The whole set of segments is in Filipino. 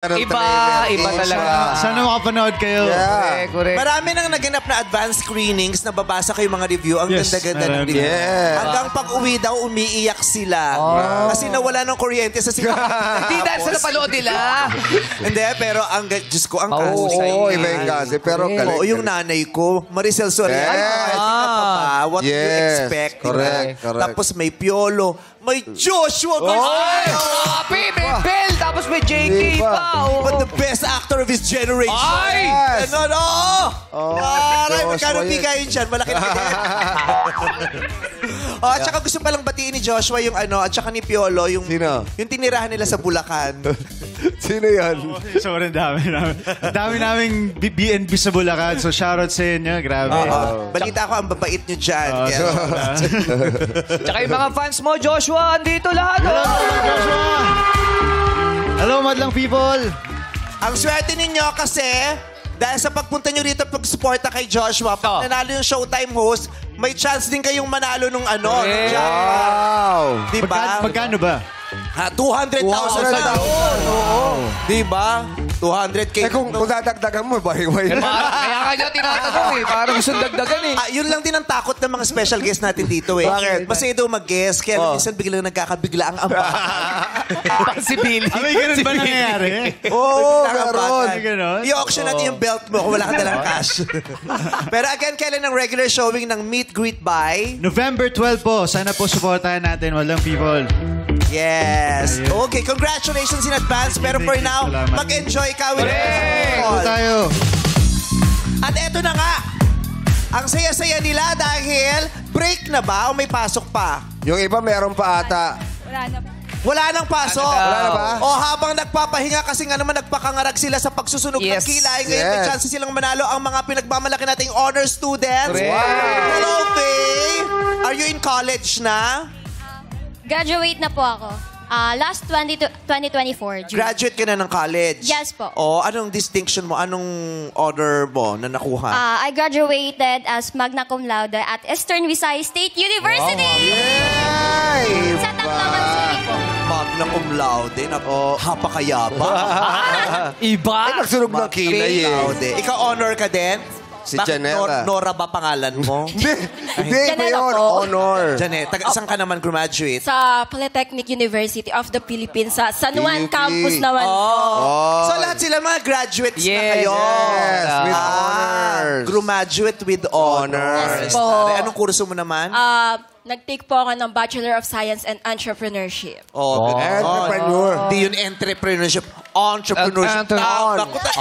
Iba talaga. Sana makapanood kayo. Yeah. Correct. Marami nang naganap na advanced screenings na babasa kayo mga review. Ang Yes, ganda-ganda ng marami. review. Yeah. Hanggang pag-uwi daw, umiiyak sila. Kasi nawala ng kuryente sa Hindi dahil sa napanood nila. Hindi, pero ang Diyos ko, ang kaso sa Oo, iba yung kasi. Pero galing. Oo, yung nanay ko, Maricel Soria. Yes. Ay, pa, what do you Yes. expect? Correct, correct. Tapos may Piolo, may Joshua Ay, grabe! May Bell, tapos may JK Iba. pa. Oh. But the best actor of his generation. Ay! Yes. Ano, no? Aray, Joshua magkano yun. bigayin dyan? Malaki na din. At saka gusto palang batiin ni Joshua yung ano, at saka ni Piolo, yung, Sino? yung tinirahan nila sa Bulacan. Sino yan? Sobrang dami namin. Dami naming B&B sa Bulacan. So shoutout sa inyo. Grabe. Balita ko, ang babait nyo dyan. Oh, Kaya, Tsaka yung mga fans mo, Joshua, andito lahat. Hello, Oh. Joshua! Hello, madlang people! ang swerte ninyo kasi, dahil sa pagpunta nyo rito pag-suporta kay Joshua, pag nanalo yung Showtime host, may chance din kayong manalo nung ano. Correct. Nung jackpot. Wow! Diba? Magkano ba? Ha, 200,000 na. Oo. Diba? 200K. Eh kung dadagdagan mo, bahay-bahay na. Kaya kanya tinatanong eh. Parang gusto dagdagan eh. Yun lang din ang takot ng mga special guest natin dito eh. Bakit? Masaya daw mag-guest, kaya minsan biglang nagkakabigla ang ambahan. Possibility. May ganun ba nangyayari? Oo, meron. May ganon? I-auction natin yung belt mo kung wala ka dalang cash. Pero again, kailan ang regular showing ng Meet Greet by? November 12 po. Sana po supportahan natin, madlang people. Yes. Ayun. Okay, congratulations in advance. Pero for Thank you. now, Salamat. mag-enjoy ka with Ito tayo. At eto na nga, ang saya-saya nila dahil break na ba o may pasok pa? Yung iba meron pa ata. Wala nang pasok. Wala na ba? O habang nagpapahinga kasi nga naman nagpakangarag sila sa pagsusunog ng Yes. kilay. Ngayon may Yes. chance silang manalo ang mga pinagmamalaki nating honor students. Correct. Hello, Faye! Are you in college na? Graduate na po ako. Last 2024, June. Graduate ka na ng college? Yes po. O, anong distinction mo? Anong honor mo na nakuha? I graduated as magna cum laude at Eastern Visayas State University! Yay! Sa Tacloban City po. Magna cum laude. Hapakayaba. Iba. Ay, nagsunog ng kilay eh. Laude. Ikaw honor ka din? Si Bakit Janela. Nora ba pangalan mo? Hindi, hindi iba Janela yun. po. Honor. Janet, saan ka naman graduate? Sa Polytechnic University of the Philippines sa San Juan PUP. campus naman. Oh. So lahat sila mga graduates na Yes, kayo. Yes, with honors. Graduate with honors. Yes po. Anong kurso mo naman? Nag-take po ako ng Bachelor of Science and Entrepreneurship. Good. Entrepreneur. Di yun entrepreneurship. Entrepreneurship. Naku, tama.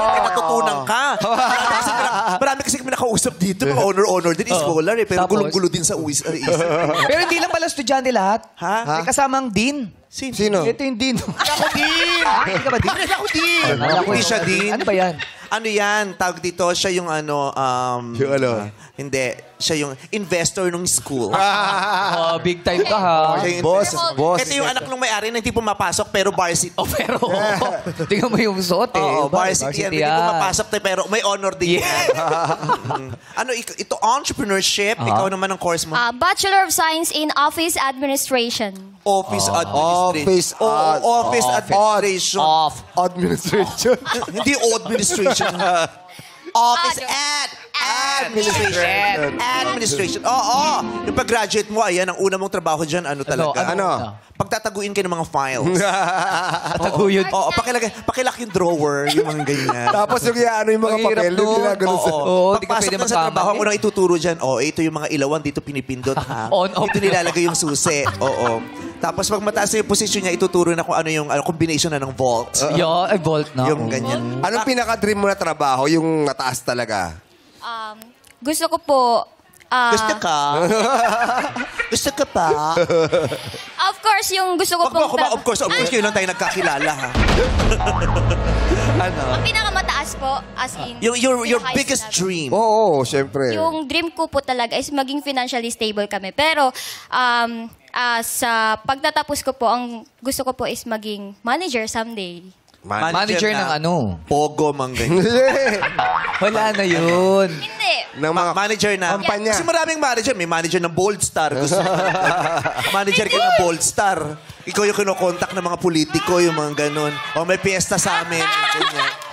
May natutunan ka. Marami kasi kami nakausap dito. Mga honor din. Scholar eh. Pero Tapos? gulong-gulo din sa isip. Pero hindi lang pala estudyante lahat. Ha? May kasamang dean. Sino? Ito yung dean. Ako din! Hindi ka ba dean? Ako din! Akala ko Hindi yung- siya din. Ano ba yan? Ano yan? Tawag dito, siya yung ano... Yung ano? Hindi. Siya yung investor ng school. Oh, big time ka ha. Siya yung Boss, investor. boss. Ito yung anak ng may-ari na hindi pumapasok pero varsity. Oh, pero tingnan mo yung suot eh. Oo, Iba, varsity yan. Hindi pumapasok tayo pero may honor din. Yeah. Ano, ito entrepreneurship. Ikaw naman ang course mo. Bachelor of Science in Office Administration. Office administration. Office administration. Administration. Hindi administration. Office administration. Oo. Yung pag-graduate mo, ayan, ang una mong trabaho dyan, ano talaga? Ano? Pagtataguin ka ng mga files. Taguyod. Oo, pakilak yung drawer, yung mga ganyan. Tapos yung ano yung mga Ang hirap papel, yung nun. ginagano sa... Oo, di ka Pagpasok pwede na sa trabaho, magkamali. ko nang ituturo dyan, ito yung mga ilawan, dito pinipindot, ha? On, off. Dito nilalagay yung susi. Oo. Tapos pag mataas na yung posisyon niya, ituturo na kung ano yung combination na ng vault. Yo, ay volt na. Yung ganyan. Anong pinaka-dream mo na trabaho? Yung nataas talaga? Gusto ko po... Gusto ka? Gusto ka pa? Of course, yung gusto ko Wag mo pong... ako, of course, kayo lang tayo nagkakilala, ha? Ang pinakamataas po, as in... Your pinaka-highest biggest level. dream. Oo, syempre. Yung dream ko po talaga is maging financially stable kami. Pero sa pagtatapos ko po, ang gusto ko po is maging manager someday. Manager ng ano? Pogo, mang ganyan. Wala na yun. Hindi. ng mga Manager na. kampanya. Kasi maraming manager. May manager ng Bold Star. Gusto mo manager ka ng Bold Star. Ikaw yung kinokontak ng mga politiko, yung mga ganun. O may piyesta sa amin. Ganyan.